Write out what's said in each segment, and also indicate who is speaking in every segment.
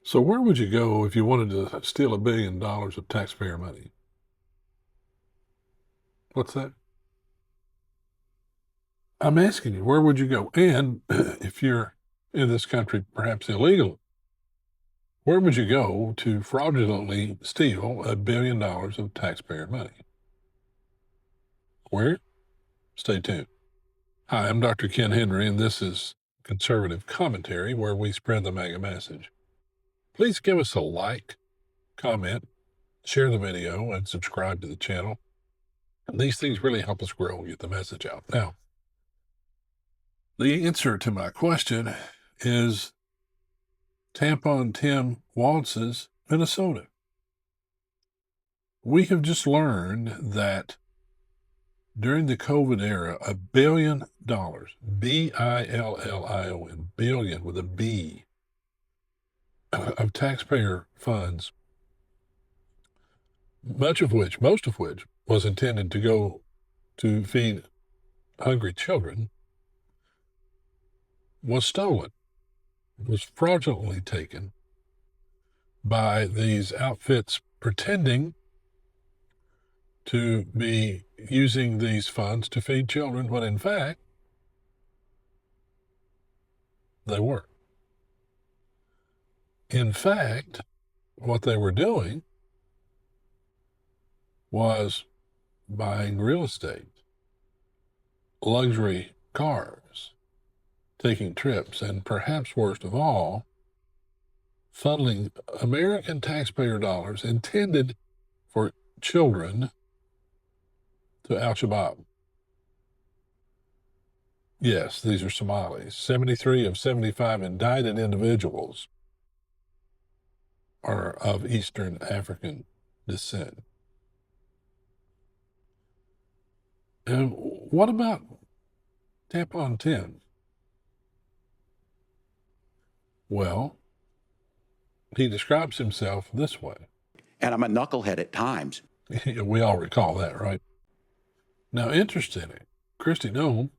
Speaker 1: So where would you go if you wanted to steal $1 billion of taxpayer money? What's that? I'm asking you, where would you go? And if you're in this country, perhaps illegal, where would you go to fraudulently steal $1 billion of taxpayer money? Where? Stay tuned. Hi, I'm Dr. Ken Henry, and this is Conservative Commentary, where we spread the mega message. Please give us a like, comment, share the video, and subscribe to the channel. And these things really help us grow and get the message out. Now, the answer to my question is Tampon Tim Waltz's Minnesota. We have just learned that during the COVID era, $1 billion, B-I-L-L-I-O-N, billion with a B, of taxpayer funds, most of which was intended to go to feed hungry children, was stolen, was fraudulently taken by these outfits pretending to be using these funds to feed children when in fact they weren't. In fact, what they were doing was buying real estate, luxury cars, taking trips, and perhaps worst of all, funneling American taxpayer dollars intended for children to Al-Shabaab. Yes, these are Somalis. 73 of 75 indicted individuals are of Eastern African descent. And what about Tampon Tim? Well, he describes himself this way.
Speaker 2: And I'm a knucklehead at times.
Speaker 1: We all recall that, right? Now, interestingly, Kristi Noem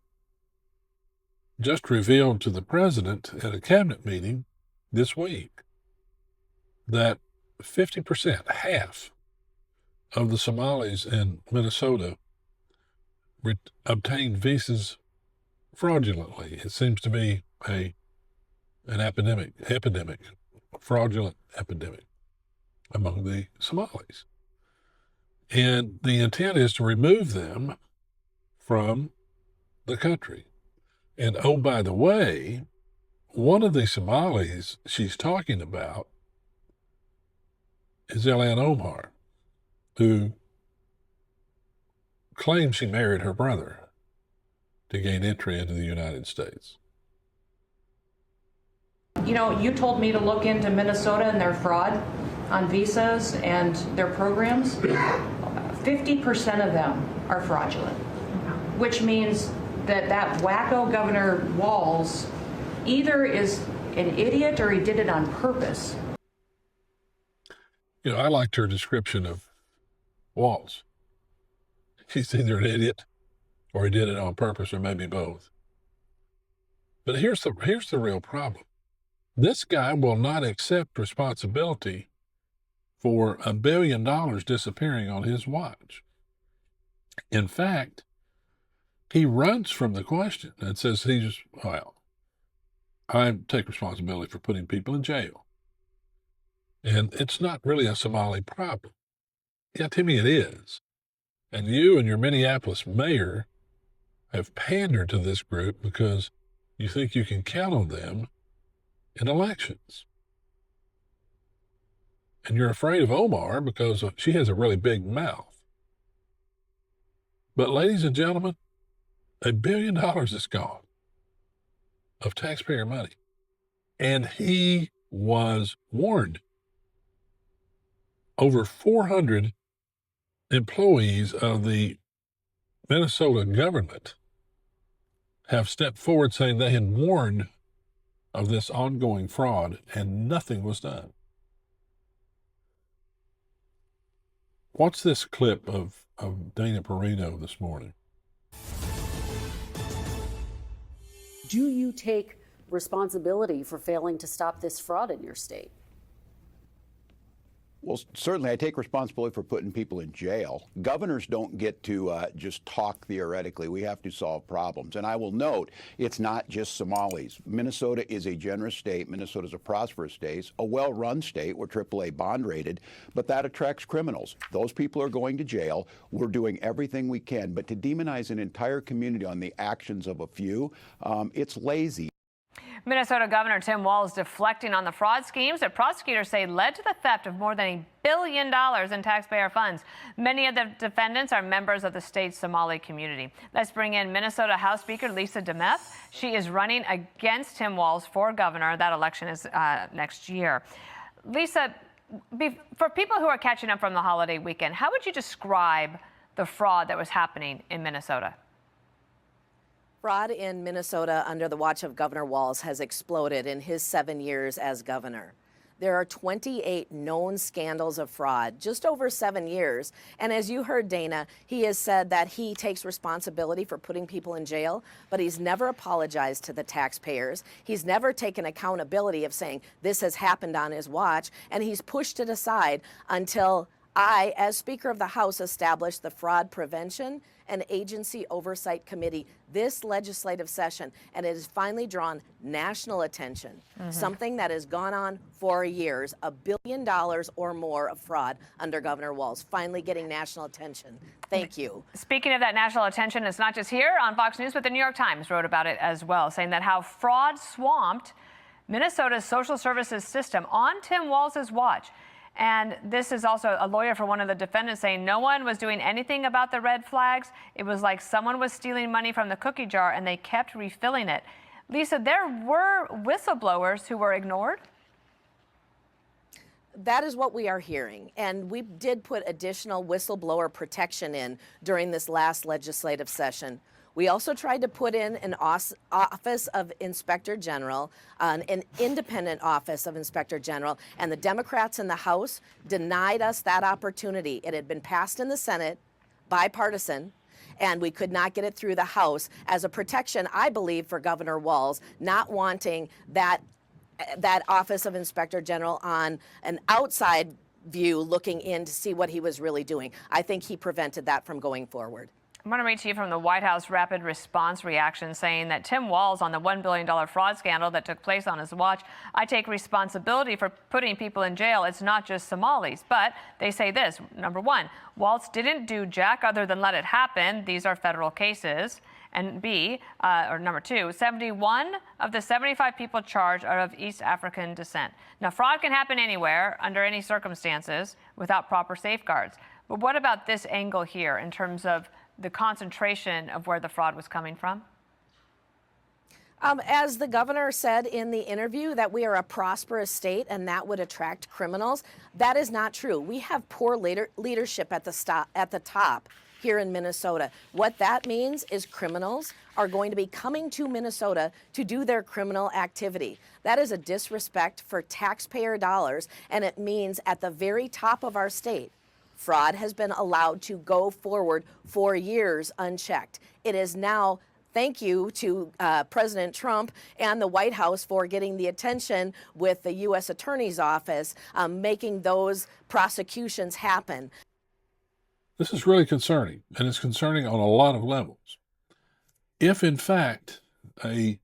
Speaker 1: just revealed to the president at a cabinet meeting this week that 50%, half of the Somalis in Minnesota obtained visas fraudulently. It seems to be an epidemic, fraudulent epidemic among the Somalis. And the intent is to remove them from the country. And oh, by the way, one of the Somalis she's talking about is Ilhan Omar, who claims she married her brother to gain entry into the United States.
Speaker 3: You know, you told me to look into Minnesota and their fraud on visas and their programs. 50% of them are fraudulent, which means that wacko Governor Walz either is an idiot or he did it on purpose.
Speaker 1: You know, I liked her description of Walz. He's either an idiot or he did it on purpose, or maybe both. But here's the real problem. This guy will not accept responsibility for $1 billion disappearing on his watch. In fact, he runs from the question and says I take responsibility for putting people in jail. And it's not really a Somali problem. Yeah, to me it is. And you and your Minneapolis mayor have pandered to this group because you think you can count on them in elections. And you're afraid of Omar because she has a really big mouth. But ladies and gentlemen, $1 billion is gone of taxpayer money. And he was warned. Over 400 employees of the Minnesota government have stepped forward saying they had warned of this ongoing fraud and nothing was done. Watch this clip of Dana Perino this morning.
Speaker 4: Do you take responsibility for failing to stop this fraud in your state?
Speaker 2: Well, certainly I take responsibility for putting people in jail. Governors don't get to just talk theoretically. We have to solve problems. And I will note, it's not just Somalis. Minnesota is a generous state. Minnesota is a prosperous state, a well-run state. We're AAA bond rated, but that attracts criminals. Those people are going to jail. We're doing everything we can. But to demonize an entire community on the actions of a few, it's lazy.
Speaker 4: Minnesota Governor Tim Walz deflecting on the fraud schemes that prosecutors say led to the theft of more than $1 billion in taxpayer funds. Many of the defendants are members of the state's Somali community. Let's bring in Minnesota House Speaker Lisa DeMeth. She is running against Tim Walz for governor. That election is next year. Lisa, for people who are catching up from the holiday weekend, how would you describe the fraud that was happening in Minnesota?
Speaker 5: Fraud in Minnesota under the watch of Governor Walz has exploded in his 7 years as governor. There are 28 known scandals of fraud, just over 7 years. And as you heard, Dana, he has said that he takes responsibility for putting people in jail, but he's never apologized to the taxpayers. He's never taken accountability of saying this has happened on his watch, and he's pushed it aside until I, as Speaker of the House, established the Fraud Prevention and Agency Oversight Committee this legislative session, and it has finally drawn national attention. Something that has gone on for years, $1 billion or more of fraud under Governor Walz, finally getting national attention. Thank you.
Speaker 4: Speaking of that national attention, it's not just here on Fox News, but the New York Times wrote about it as well, saying that how fraud swamped Minnesota's social services system on Tim Walz's watch. And this is also a lawyer for one of the defendants saying no one was doing anything about the red flags. It was like someone was stealing money from the cookie jar and they kept refilling it. Lisa, there were whistleblowers who were ignored?
Speaker 5: That is what we are hearing. And we did put additional whistleblower protection in during this last legislative session. We also tried to put in an Office of Inspector General, an independent Office of Inspector General, and the Democrats in the House denied us that opportunity. It had been passed in the Senate, bipartisan, and we could not get it through the House as a protection, I believe, for Governor Walz, not wanting that Office of Inspector General on an outside view looking in to see what he was really doing. I think he prevented that from going forward.
Speaker 4: I'm going to read to you from the White House rapid response reaction saying that Tim Walz on the $1 billion fraud scandal that took place on his watch, I take responsibility for putting people in jail. It's not just Somalis. But they say this, number one, Walz didn't do jack other than let it happen. These are federal cases. And number two, 71 of the 75 people charged are of East African descent. Now, fraud can happen anywhere, under any circumstances, without proper safeguards. But what about this angle here in terms of the concentration of where the fraud was coming from?
Speaker 5: As the governor said in the interview that we are a prosperous state and that would attract criminals, that is not true. We have poor leadership at the top here in Minnesota. What that means is criminals are going to be coming to Minnesota to do their criminal activity. That is a disrespect for taxpayer dollars, and it means at the very top of our state, fraud has been allowed to go forward for years unchecked. It is now, thank you to President Trump and the White House for getting the attention with the U.S. Attorney's Office, making those prosecutions happen.
Speaker 1: This is really concerning, and it's concerning on a lot of levels. If, in fact, a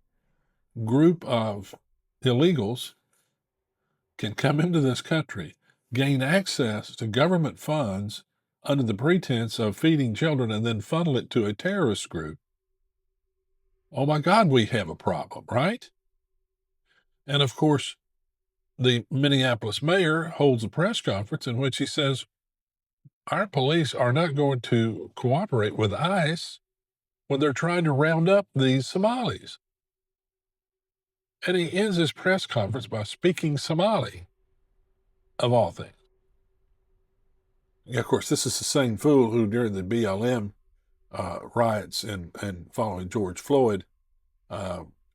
Speaker 1: group of illegals can come into this country, gain access to government funds under the pretense of feeding children and then funnel it to a terrorist group, oh my God, we have a problem, right? And of course, the Minneapolis mayor holds a press conference in which he says, our police are not going to cooperate with ICE when they're trying to round up these Somalis. And he ends his press conference by speaking Somali, of all things. Yeah, of course, this is the same fool who, during the BLM riots and following George Floyd,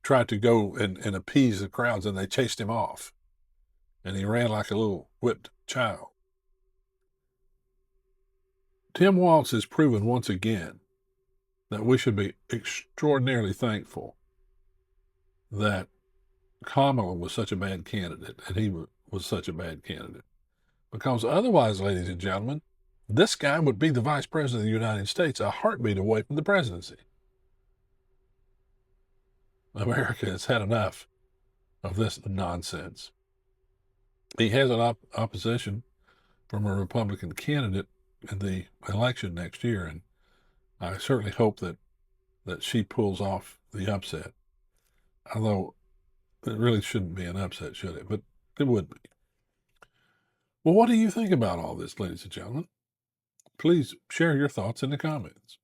Speaker 1: tried to go and appease the crowds, and they chased him off. And he ran like a little whipped child. Tim Walz has proven once again that we should be extraordinarily thankful that Kamala was such a bad candidate, and he was such a bad candidate. Because otherwise, ladies and gentlemen, this guy would be the vice president of the United States a heartbeat away from the presidency. America has had enough of this nonsense. He has an opposition from a Republican candidate in the election next year, and I certainly hope that she pulls off the upset. Although it really shouldn't be an upset, should it? But it would be. Well, what do you think about all this, ladies and gentlemen? Please share your thoughts in the comments.